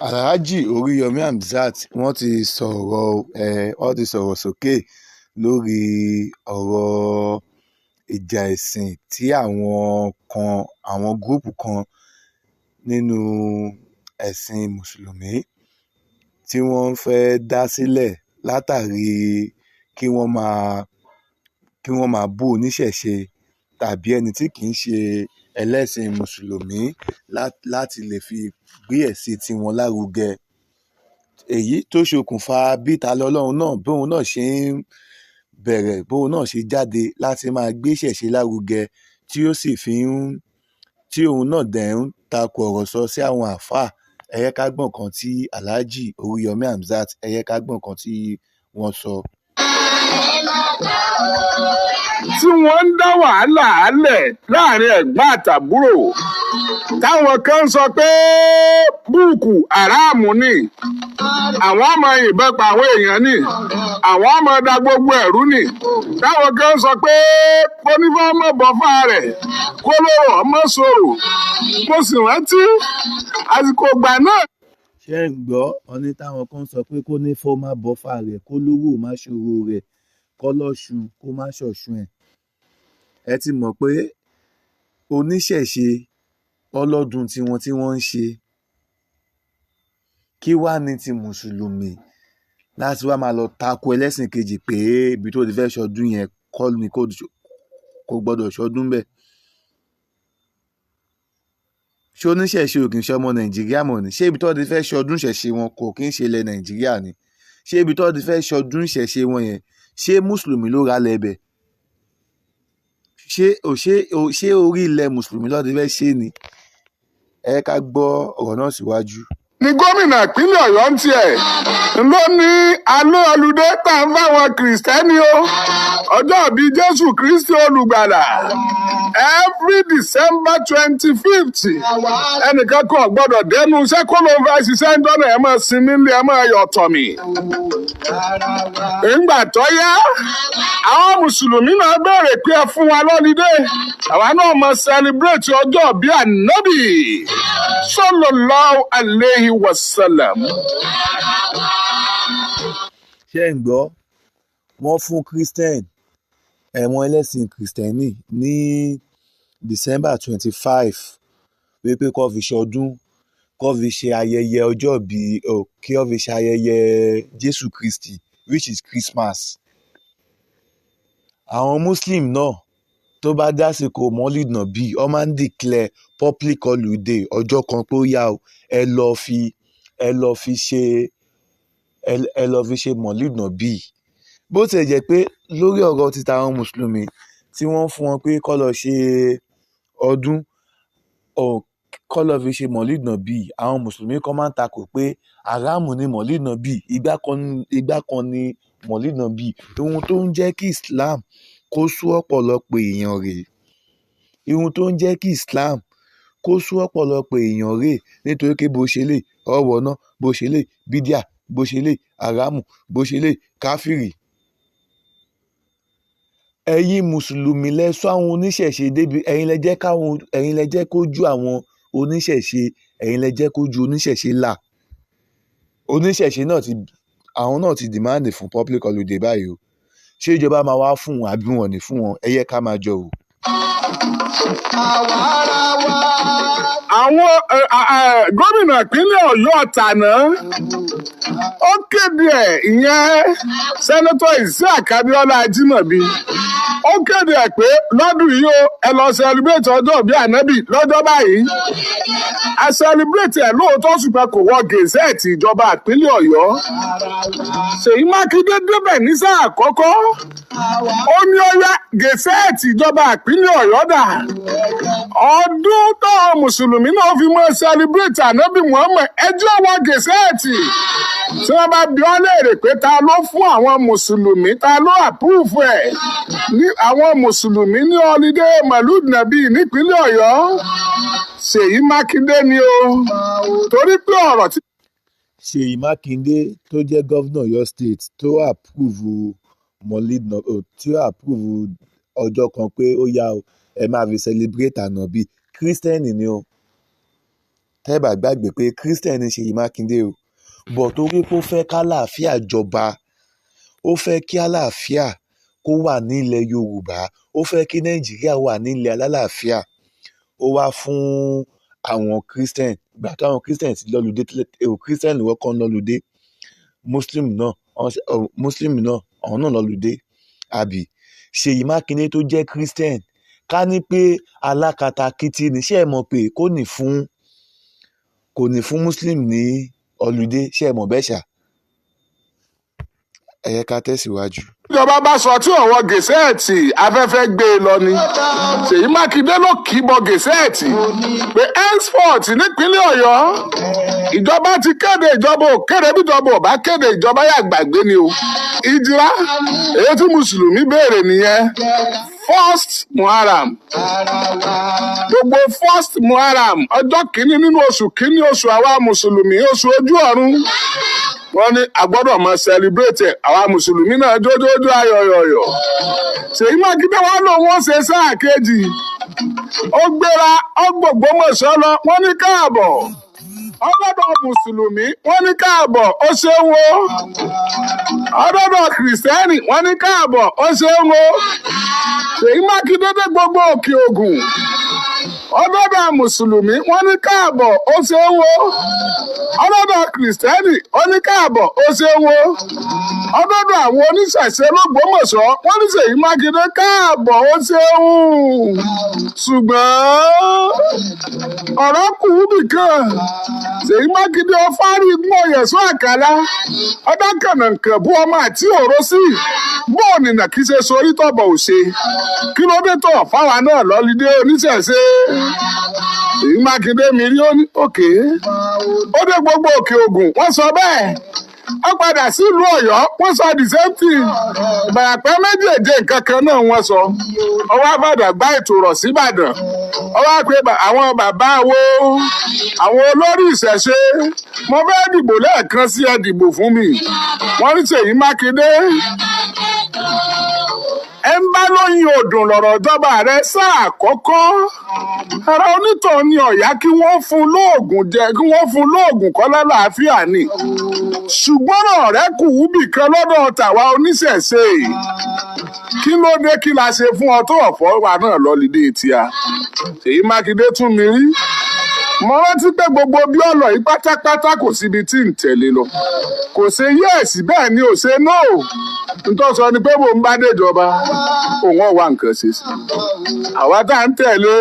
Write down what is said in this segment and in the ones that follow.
Alhaji Oriyomi Hamzat wọ́n ti sọ̀rọ̀ sókè lórí ọ̀rọ̀ ìjà ẹ̀sìn tí àwọn gúrúùpù kan nínú ẹ̀sìn mùsùlùmí tí wọ́n fẹ́ dá sílẹ̀ látàrí kí wọ́n máa bú oníṣẹ̀ṣe tàbí ẹni tí kì í ṣe ẹlẹ́sìn mùsùlùmí láti lè fi gbé ẹ̀sìn tiwọn lárugẹ. Èyí tó ṣokùnfà bí Talọlọ́run náà bóun náà ṣe ń bẹ̀rẹ̀ bóun náà ṣe jáde láti máa gbé ìṣẹ̀ṣe lárugẹ tí òun náà dẹ̀ ń takò ọ̀rọ̀ sọ sí àwọn àáfàá. Ẹ jẹ́ ká gbọ́ nǹkan tí Alhaji Oriyomi Hamzat tí wọ́n sọ. Tí wọ́n ń dá wàhálà álẹ̀ láàrin ẹ̀gbọ́n àtàbúrò táwọn kan sọ pé búùkù àràmù ni àwọn ọmọ yìnbọn pa àwọn èèyàn ni àwọn ọmọ da gbogbo ẹ̀rú ni táwọn kan sọ pé kónífọ́ ọmọ bọ́fà rẹ̀ kó lóró ọmọ sọ̀rọ̀ mo sì rántí àsìkò ìgbà náà. Ṣé ń gbọ́ ọ ní táwọn kan sọ pé kó ní fọ́ má bọ́fà rẹ̀ kó lówó má ṣòro rẹ̀ kọ́ lọ́ṣun kó má ṣọ̀ṣun ẹ̀. Ẹ ti mọ̀ pé oníṣẹ̀ṣe ọlọ́dún tiwọn tí wọ́n ń ṣe kí wá ní ti mùsùlùmí láti wá máa lọ tako ẹlẹ́sìn kejì pé ibi tó ti fẹ́ ṣọdún yẹn kọ́ ni kò gbọ́dọ̀ ṣọdún bẹ́ẹ̀. Ṣé oníṣẹ̀ṣe ò kì í ṣe ọmọ Nàìjíríà mọ̀ ni? Ṣé ibi tó ti fẹ́ ṣọdún ìṣẹ̀ṣe wọn kò kì í ṣe ilẹ̀ Nàìjíríà ni? Ṣé ibi tó ti fẹ́ ṣọdún ìṣẹ̀ṣe wọn yẹn ṣé mùsùlùmí ló ra lẹ́bẹ̀? Ṣé orí ilẹ̀ mùsùlùmí ló ti fẹ́ ṣe ni? Ẹ ká gbọ́ ọ̀rọ̀ náà síwájú. Ní gómìnà ìpínlẹ̀ Ọ̀yọ́ ń tiẹ̀ ló ní alẹ́ ọlùdé tá ń fáwọn kìrìsìtẹ́nì o ọjọ́ ìbí Jésù Kristi olùgbàlà every December 25th ẹnìkan kan gbọ́dọ̀ dẹnu iṣẹ́ kó ló ń fa ṣiṣẹ́ ń dọ́nà ẹ̀ máa sinmi nílé ẹ̀ máa yọ̀ tọ̀ mí. Ìgbà tó yá àwọn mùsùlùmí náà béèrè pé ẹ fún wa lọ́lídé àwa náà máa celebrate ọjọ́ ìbí ànábì sallallahu alayhi wa sallam. Ṣé ń gbọ́ wọ́n fún Christian ẹ̀wọ̀n ẹlẹ́sìn kìrìsìtẹ́nì ní December 25 wípé kó fi ṣọdún kó fi ṣe ayẹyẹ ọjọ́ ìbí kí ó fi ṣe ayẹyẹ Jésù Kristi which is Christmas. Àwọn Muslim náà tó bá dásìkò Mọ́líd Nàbí ọ máa ń declare public holiday ọjọ́ kan pé ó yá o ẹ lọ fi ṣe Mọ́líd Nàbí. Bó tiẹ̀ jẹ́ pé lórí ọ̀rọ̀ títa àwọn mùsùlùmí tí wọ́n fún wọn pé kó lọ ṣe ọdún kó lọ fi ṣe Mọ́líd Nàbí àwọn mùsùlùmí kan máa ń takò pé àràmù ni Mọ́líd Nàbí ìgbà kan ni Mọ́líd Nàbí. Ohun tó ń jẹ́ kí Islam kó sú ọ̀pọ̀lọpọ̀ èèyàn rèé. Ohun tó ń jẹ́ kí Islam kó sú ọ̀pọ̀lọpọ̀ èèyàn rèé nítorí pé bó ṣe lè ọwọ́ náà bó ṣe lè bídíà bó ṣe lè àràmù bó ṣe lè káfírì. Ẹ̀yin mùsùlùmí lẹ sọ àwọn oníṣẹ̀ṣe débi ẹ̀yin lẹ jẹ́ kójú àwọn oníṣẹ̀ṣe ẹ̀yin lẹ jẹ́ kójú oníṣẹ̀ṣe là. Oníṣẹ̀ṣe náà àwọn náà ti demand fún public holiday báyìí o. Ṣé ìjọba máa wá fún wọn àbí wọn ò ní fún wọn? Ẹ yẹ ká máa jọ o. Àwọn gómìnà ìpínlẹ̀ Ọ̀yọ́ tàná ó kéde ẹ̀ ìyẹn sẹ́nẹ́tọ̀ Isiaq Abíọ́lá Ajímọ̀bí ó kéde ẹ̀ pé lọ́dún yìí ó ẹ lọ celebrate ọjọ́ ìbí ànábì lọ́jọ́ báyìí a celebrate ẹ̀ lóòótọ́ ṣùgbọ́n kò wọ gẹ̀ẹ́sẹ̀tì ìjọba ìpínlẹ̀ Ọ̀yọ́. Ṣèyí Mákindé débẹ̀ ní sáà àkọ́kọ́ ó ní ó yá gẹ̀ẹ́sẹ̀tì ìjọba ìpínlẹ̀ Ọ̀yọ́ dà ọdún tó mùsùlùmí náà fi mọ́ celebrate ànábì Muhammad ẹjọ́ wọ gẹ̀ẹ́sẹ̀tì tí wọ́n bá bi ọ́ léèrè pé ta ló fún àwọn mùsùlùmí ta ló approve ẹ̀ ní àwọn mùsùlùmí ní ọlídé Mọ́lúd Nàbí nípínlẹ̀ Ọ̀yọ́ Ṣèyí Mákindé ni o torí pé ọ̀rọ̀ tí. Ṣèyí Mákindé tó jẹ́ gọ́vnà Ọ̀yọ́ state tó approve Mọ́líd Nàbí tí ó approve ọjọ́ kan pé ó yá o ẹ máa fi celebrate ànábì kírísítẹ́nì ni o. tẹ́ bá gbàgbé pé Christian ní Ṣèyí Mákindé o, bọ̀ torí pé ó fẹ́ kálàáfíà jọba, ó fẹ́ kí àlàáfíà kó wà nílẹ̀ Yorùbá, ó fẹ́ kí Nàìjíríà wà nílẹ̀ alálàáfíà, ó wá fún àwọn Christian, ìgbà táwọn Christian ti lọ́lùdé Christian ló kọ́ lọ́lùdé, Muslim náà àwọn náà lọ́lùdé àbí. Ṣèyí Mákindé tó jẹ́ Christian, ká ní pé alákatakítí ni, ṣé ẹ mọ̀ pé kò ní fún Muslim ní ọlùdé, ṣé ẹ mọ̀ bẹ́ẹ̀ ṣá? Ẹ yẹ ká tẹ̀síwájú. ìjọba bá sọ tí ọ̀wọ́ gẹ̀ẹ́sẹ̀ẹ̀tì afẹ́fẹ́ gbé e lọ ni Ṣèyí Mákindé ló kì í bọ gẹ̀ẹ́sẹ̀ẹ̀tì pé export nípínlẹ̀ Ọ̀yọ́ ìjọba ti kéde, ìjọba ò kéde, bí ìjọba ò bá kéde ìjọba yà gbàgbé ni o. ìjìrá èyí tí mùsùlùmí béèrè nìyẹn, first Muharram, gbogbo first Muharram ọjọ́ kìíní nínú oṣù kìíní oṣù àwa mùsùlùmí, oṣù ojú ọ̀run, wọ́n ní àgbọ́dọ̀ máa celebrate àwa mùsùlùmí náà jójójó ayọ̀yọ̀yọ̀. Ṣèyí Mákindé wá lòun ó ṣe sáà kejì, ó gbéra ọgbọ̀gbọ́mọ̀ṣọ́ lọ, wọ́n ní káàbọ̀. ọlọ́dọ̀ mùsùlùmí wọ́n ní káàbọ̀, ó ṣeun o. ọlọ́dọ̀ kìrìsìtẹ́nì wọ́n ní káàbọ̀, ó ṣeun o. Ṣèyí Mákindé dé gbogbo Òkè Ògùn, ọlọ́dọ̀ mùsùlùmí wọ́n ní káàbọ̀, ó ṣeun o. ọlọ́dọ̀ kìrìsìtẹ́nì wọ́n ní káàbọ̀, ó ṣeun o. ọlọ́dọ̀ àwọn oníṣẹ̀ṣe l'Ógbómọ̀ṣọ́ wọ́n ní Ṣèyí Mákindé káàbọ̀, ó ṣeun. ṣùgbọ́n ọ̀rọ̀ kù nìkan, Ṣèyí Mákindé ọfárí igun ọ̀yẹ̀sọ́ àkàlà ọ̀dà kànàkàn bú ọmọ àti òró sí bóòní nà kí ṣe sorí tọ̀bọ̀ ò ṣe, kí ló dé tọ̀ fáwa náà lọ́lídé oníṣẹ̀ṣe. Ṣèyí Mákindé mi rí ó ní òkè, ó dé gbogbo Òkè Ògùn wọ́n sọ bẹ́ẹ̀, ó padà sílùú Ọ̀yọ́ wọ́n sọ the same thing, Ìbàràpá méjèèjì nǹkan kan náà wọ́n sọ. ọwọ́ àbàdàn gbá ètò rọ̀ síbàdàn, ọwọ́ àpè àwọn bàbá wo àwọn olórí ìṣẹ̀ṣe, mo fẹ́ dìbò lẹ́ẹ̀kan sí ẹ dìbò fún mi. wọ́n ní Ṣèyí Mákindé ẹ ń bá lóyún òdùn lọ̀rọ̀ ìjọba rẹ sáà àkọ́kọ́, ara onítọ̀ ni ọ̀yá kí wọ́n fún lóògùn jẹ, kí wọ́n fún lóògùn kọ́ lálàáfíà ni. ṣùgbọ́n ọ̀rẹ́ kù wúbì kan lọ́dọ̀ tàwa oníṣẹ̀ṣe, kí ló dé, kí la ṣe fún ọ tó ọ̀fọ́ wa náà lọ́lídé tíá. Ṣèyí Mákindé tún mi rí, mo rántí pé gbogbo bí ọ̀lọ́ yìí pátápátá kò síbi tí ń tẹ̀lé lọ, kò ṣe yẹ́ẹ̀sì bẹ́ẹ̀ ni ò ṣe nóò. nítorí sọ ni pé bò ń bá déjọba òun ọ̀wá nǹkan ṣe sí. àwa tá à ń tẹ̀lé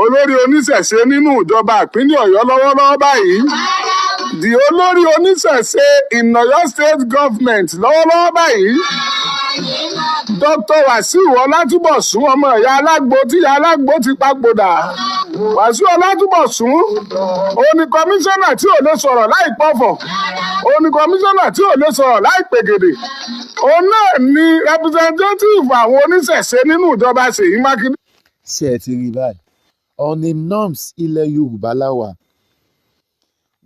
olórí oníṣẹ̀ṣe nínú ìjọba ìpínlẹ̀ Ọ̀yọ́ lọ́wọ́lọ́wọ́ báyìí, di olórí oníṣẹ̀ṣe in Ọ̀yọ́ state government lọ́wọ́lọ́wọ́ báyìí, Dr. Wàsíù Ọlátúbọ̀sún ọmọ ìyá alágbo tí ìyá alágbo ti papòdà. Wàsíù Ọlátúbọ̀sún òun ni kọmíṣánná tí ò lè sọ̀rọ̀ láì pọ̀fọ̀, òun ni kọmíṣánná tí ò lè sọ̀rọ̀ láì pègèdè, òun náà ni representative àwọn oníṣẹ̀ṣe nínú ìjọba Ṣèyí Mákindé. Ṣé ẹ ti rí báyìí? Ọ̀nìm norms ilẹ̀ Yorùbá láwà,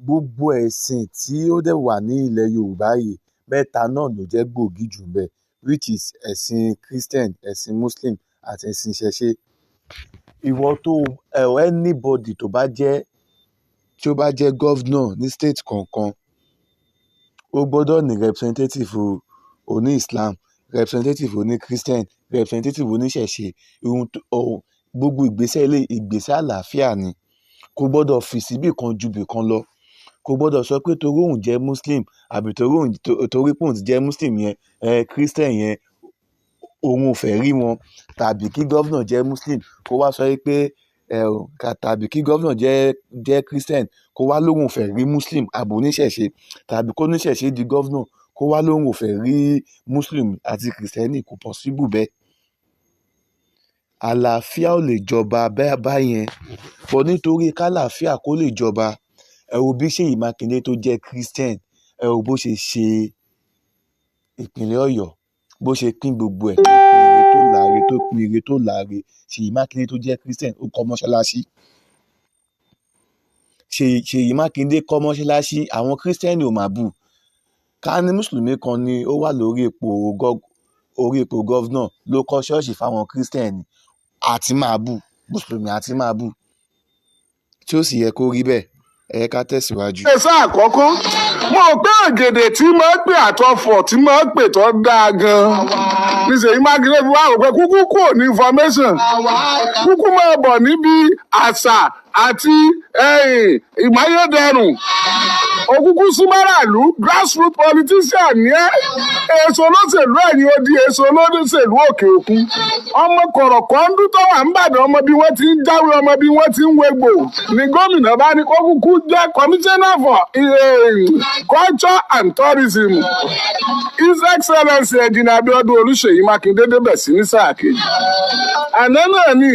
gbogbo ẹ̀sìn tí ó dẹ̀ wà ní ilẹ̀ Yorùbá yìí mẹ́ta náà ló jẹ́ gbòógì jù bẹ́ẹ̀, which is ẹ̀sìn Christian, ẹ̀sìn Muslim àti ẹ̀sìn ìṣẹ̀ṣe. ìwọ tó anybody tó bá jẹ́ governor ní state kọ̀ọ̀kan, ó gbọ́dọ̀ ní representative oní Islam, representative oní Christian, representative oníṣẹ̀ṣe. Gbogbo ìgbésẹ̀ àlàáfíà ni, kò gbọ́dọ̀ fi síbì kan ju bì kan lọ, kò gbọ́dọ̀ sọ pé torí òun jẹ́ Muslim àbí torí pé òun ti jẹ́ Muslim yẹn Christian yẹn òun ò fẹ́ rí wọn, tàbí kí gọ́vnà jẹ́ Muslim kó wá sọ pé tàbí kí gọ́vnà jẹ́ Christian kó wá lóun ò fẹ́ rí Muslim àbò oníṣẹ̀ṣe, tàbí kó oníṣẹ̀ṣe di gọ́vnà kó wá lóun ò fẹ́ rí Muslim àti Kìrìsìtẹ́nì, kò possible bẹ́ẹ̀. Àlàáfíà ò lè jọba báyẹn, bọ́ nítorí kálàáfíà kó lè jọba, ẹ wo bí Ṣèyí Mákindé tó jẹ́ Christian, ẹ wo bó ṣe ṣe ìpínlẹ̀ Ọ̀yọ́, bó ṣe pín gbogbo ẹ̀ tó pín ire tó láre. Ṣèyí Mákindé tó jẹ́ Christian ó kọ́ mọ́ṣáláṣí. Ṣèyí Mákindé kọ́ mọ́ṣáláṣí, àwọn Christian ò máa bù. Ká ní Mùsùlùmí kan ni ó wà lórí ipò gọ́vnà ló kọ́ ṣọ́ọ̀ṣì fáwọn Christian àti máa bù, Mùsùlùmí àti máa bù, tí ó sì yẹ kó rí bẹ́ẹ̀. ẹ ká tẹ̀síwájú. ẹ̀sán àkọ́kọ́ mo rò pé ògèdè tí mo ń pè àtọ̀fọ̀ tí mo ń pè tó dáa gan-an ní Ṣèyí Mákindé fi wá rò pé kúkú kò ní information kúkú máa bọ̀ níbi àṣà àti ìmáyédẹrùn òkúkú súnmọ́ràlú grassroot politician ní èso olóṣèlú ẹ̀yìn odi èso olóṣèlú òkè òkun ọmọ kọ̀rọ̀kọ́ ń dún tó wà ń bàdàn ọmọ bí wọ́n ti ń jáwé ọmọ bí wọ́n ti ń wegbò ní gómìnà bá ní kó kúkú jẹ́ commissioner for culture and tourism his excellence ẹ̀jìnà Abíọ́dún Olúṣèyí Mákindé débẹ̀ sí ní sáà kejì àná náà ni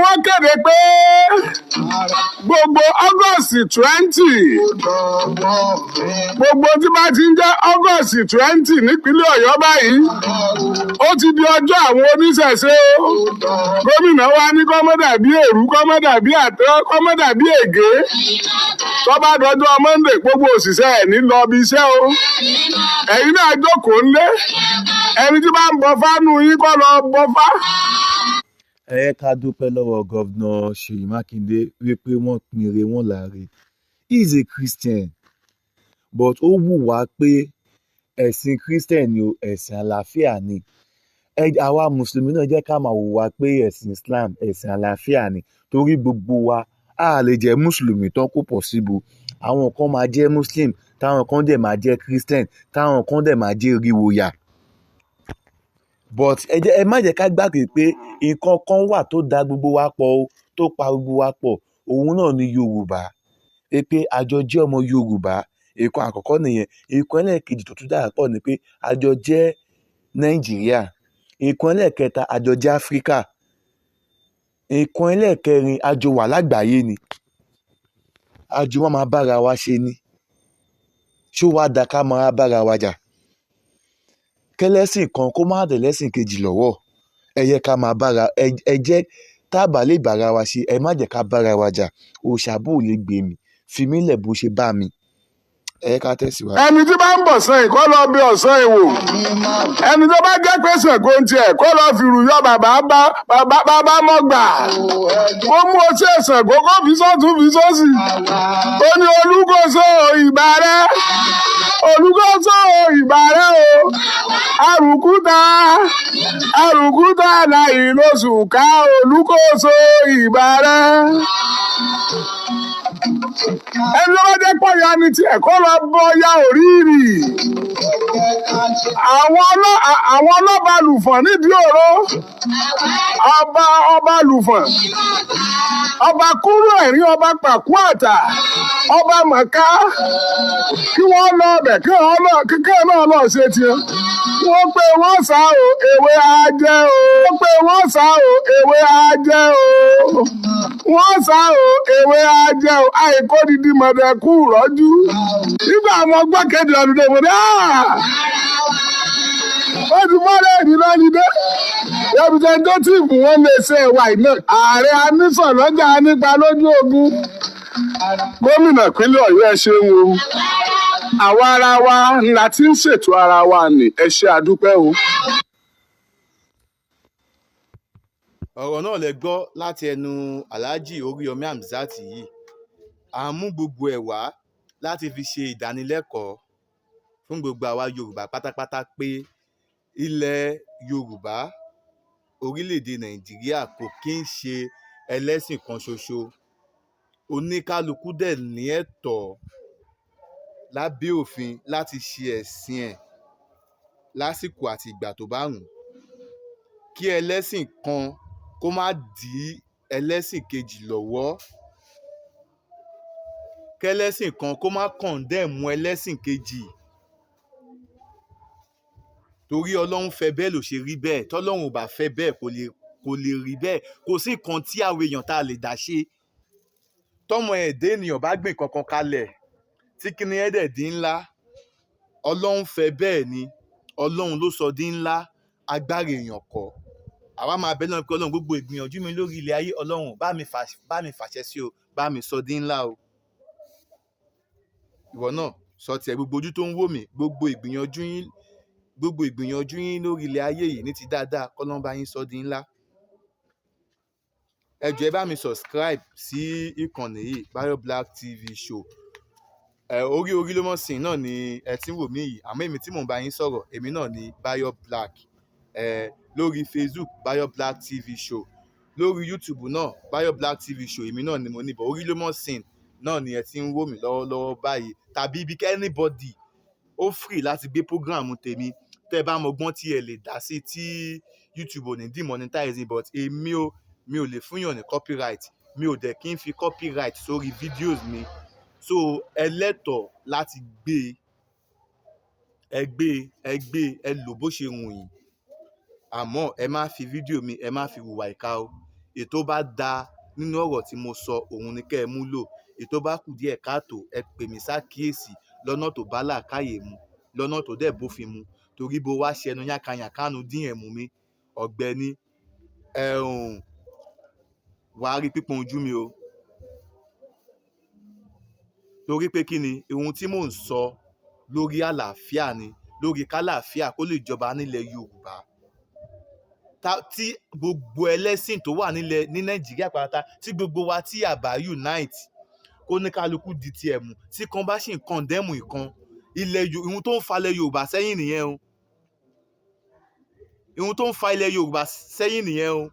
wọ́n kéde pé gbogbo August 20 gbogbo tí bá ti ń jẹ́ August 20 nípínlẹ̀ Ọ̀yọ́ báyìí ó ti di ọjọ́ àwọn oníṣẹ̀ṣe o gómìnà wa ní kọ́mọ́dà bí èrú kọ́mọ́dà bí àtẹ́ kọ́mọ́dà bí ègé tó bá dọjọ́ Monday gbogbo òṣìṣẹ́ ẹ̀ ní lọ bí iṣẹ́ o ẹ̀yin náà jókòó ńlé ẹni tí bá ń bọ fánú yín kọ́ lọ bọ fá. ẹ ká dúpẹ́ lọ́wọ́ gọ́vnà Ṣèyí Mákindé wípé wọ́n pinre wọn láre. He is a Christian but ó wù wá pé ẹ̀sìn Christian ni o, ẹ̀sìn àlàáfíà ni. Àwa mùsùlùmí náà jẹ́ ká máa wù wá pé ẹ̀sìn Islam ẹ̀sìn àlàáfíà ni torí gbogbo wa a lè jẹ́ mùsùlùmí tán kò possible. Àwọn kan máa jẹ́ Muslim táwọn kan dẹ̀ máa jẹ́ Christian táwọn kan dẹ̀ máa jẹ́ ríwòyà. But ẹ má jẹ́ ká gbàgbé pé nǹkan kan wà tó da gbogbo wa pọ̀ o tó pa gbogbo wa pọ̀ òun náà ni Yorùbá pé àjọ jẹ́ ọmọ Yorùbá nǹkan àkọ́kọ́ nìyẹn. Nǹkan ẹlẹ́ẹ̀kejì tó tún dára pọ̀ ni pé àjọ jẹ́ Nàìjíríà. Nǹkan ẹlẹ́ẹ̀kẹta àjọ jẹ́ Áfíríkà. Nǹkan ẹlẹ́ẹ̀kẹrin àjọ wà lágbàáyé ni àjọ wa máa bára wa ṣe ni ṣó wá da ká máa bára wa jà kẹlẹ́sìn kan kó má dẹ̀ lẹ́sìn kejì lọ́wọ́ ẹ yẹ ká máa bára ẹ jẹ́ tá a bá lè bára wa ṣe ẹ má jẹ́ ká bára wa jà òòṣà bò lè gbé mi fi mí lẹ̀ bó ṣe bá mi ẹ yẹ ká tẹ̀síwájú. ẹni tí bá ń bọ̀ sẹ́yìn kó lọ bí ọ̀sán ìwò ẹni tó bá jẹ́ pé Ṣàngó ń tiẹ̀ kó lọ fìrù yọ bàbá mọ́gbà ó mú ọtí Ṣàngó kó fi sọ́tún fi sọ́sì ó ní Olúkòso ìbà rẹ̀ Olúkòso ìbà rẹ̀ o àrùkúta láì lóṣù ká Olúkòso ìbà rẹ̀ ẹni ló bá jẹ́ pọ̀ ya ni tiẹ̀ kó lọ bọ ya òrìrì àwọn ọlọ́ba lùfọ̀n nídìí òró ọba lùfọ̀n ọba kúrú ẹ̀rín ọba pàkú àtà ọba màkà kí wọ́n lọ ọbẹ̀ kíkẹ́ náà lọ ṣe tiẹ̀ wọ́n pé wọ́n sá o ewé ajẹ́ o wọ́n pé wọ́n sá o ewé ajẹ́ o wọ́n sá o ewé ajẹ́ o àìkó didi mọ̀dẹ̀kú rọ́jú nígbà àwọn gbọ́kẹ́dì ọdún dé mo dé ó ti mọ́lẹ̀ ìdílé ọdún representative wọn lè ṣe ẹ̀wà iná ààrẹ anísọ̀lọ́jà nípa lójú ogun gómìnà ìpínlẹ̀ Ọ̀yọ́ ẹ ṣeun o àwa ara wa ńlá tí ń ṣètò ara wa ní ẹ ṣé àdúpẹ́ o. ọ̀rọ̀ náà lẹ gbọ́ láti ẹnu Alhaji Oriyomi Hamzat yìí à ń mú gbogbo ẹ̀ wá láti fi ṣe ìdánilẹ́kọ̀ọ́ fún gbogbo àwa Yorùbá pátápátá pé ilẹ̀ Yorùbá orílẹ̀-èdè Nàìjíríà kò kí ń ṣe ẹlẹ́sìn kan ṣoṣo oníkálukú dẹ̀ ní ẹ̀tọ́ lábẹ́ òfin láti ṣe ẹ̀sìn ẹ̀ lásìkò àti ìgbà tó bá wù kí ẹlẹ́sìn kan kó má dí ẹlẹ́sìn kejì lọ́wọ́ kẹlẹ́sìn kan kó má kọ̀ǹdẹ̀mù ẹlẹ́sìn kejì torí Ọlọ́run fẹ́ bẹ́ẹ̀ ló ṣe rí bẹ́ẹ̀ tọ́lọ́run ò bá fẹ́ bẹ́ẹ̀ kò lè rí bẹ́ẹ̀ kò sí nǹkan tí àwọn èèyàn tá a lè dá ṣe tọ́mọ ẹ̀dá ènìyàn bá gbìn kankan kalẹ̀ tí kíni ẹ̀dẹ̀ dín ńlá Ọlọ́run fẹ́ bẹ́ẹ̀ ni Ọlọ́run ló sọ dín ńlá agbára èèyàn kọ́ àwa máa bẹ lọ́run pé Ọlọ́run gbogbo ìgbìyànjú mi lórí ilẹ̀ ayé Ọlọ́run bá mi fàṣẹ sí o bá mi sọ dín ńlá o ìwọ náà sọ tiẹ̀ gbogbo ojú tó ń wò mí gbogbo ìgbìyànjú yín lórí ilẹ̀ ayé yìí ní ti dáadáa kọ́lọ́n bá yín sọ dín ńlá ẹ jọ̀ọ́ ẹ bá mi subscribe sí ìkànnì yìí Bayo Black TV Show. Orí ló mọ̀ sìn náà ni ẹ ti ń wò mí yìí, àmọ́ èmi tí mò ń bá yín sọ̀rọ̀ èmi náà ni Bayo Black. Lórí Facebook Bayo Black TV Show, lórí YouTube náà Bayo Black TV Show èmi náà ni mo níbọ̀. Orí ló mọ̀ sìn náà ni ẹ ti ń wò mí lọ́wọ́lọ́wọ́ báyìí, tàbí ibi anybody ó free láti gbé program tèmi tẹ́ bá mọgbọ́n tí ẹ lè dá sí tí YouTube ò ní demonetize, but èmi mi ò lè fúnyàn ní copyright, mi ò dẹ̀ kí n fi copyright sórí videos mi, so ẹ lẹ́tọ̀ọ́ láti ẹ lò bó ṣe wù yín, àmọ́ ẹ má fi fídíò mi ẹ má fi hùwà ìkà o. Ètò bá da nínú ọ̀rọ̀ tí mo sọ òun ni kẹ́ ẹ mú lò, ètò bá kù díẹ̀ káàtó ẹ pè mí ṣàkíyèsí lọ́nà tó bá làákàyè mu, lọ́nà tó dẹ̀ bófin mu, torí bó wá ṣẹnu yánkanyànkánu dín ẹ̀ mú mi ọ̀gbẹ́ni wàá rí pípọ́n ojú mi o. Torí pé kí ni ohun tí mò ń sọ lórí àlàáfíà ni, lórí kálàáfíà kó lè jọba nílẹ̀ Yorùbá, tí gbogbo ẹlẹ́sìn tó wà ní Nàìjíríà pátá, tí gbogbo wa tí a bá unite, kó ní kálukú di tiẹ̀ mú, tí kan bá sì ń kọ̀ndẹ́mù ìkan, ohun tó ń fa ilẹ̀ Yorùbá sẹ́yìn nìyẹn o. Ohun tó ń fa ilẹ̀ Yorùbá sẹ́yìn nìyẹn o.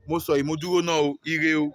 Mo sọ ìmúdúró náà o, ire o.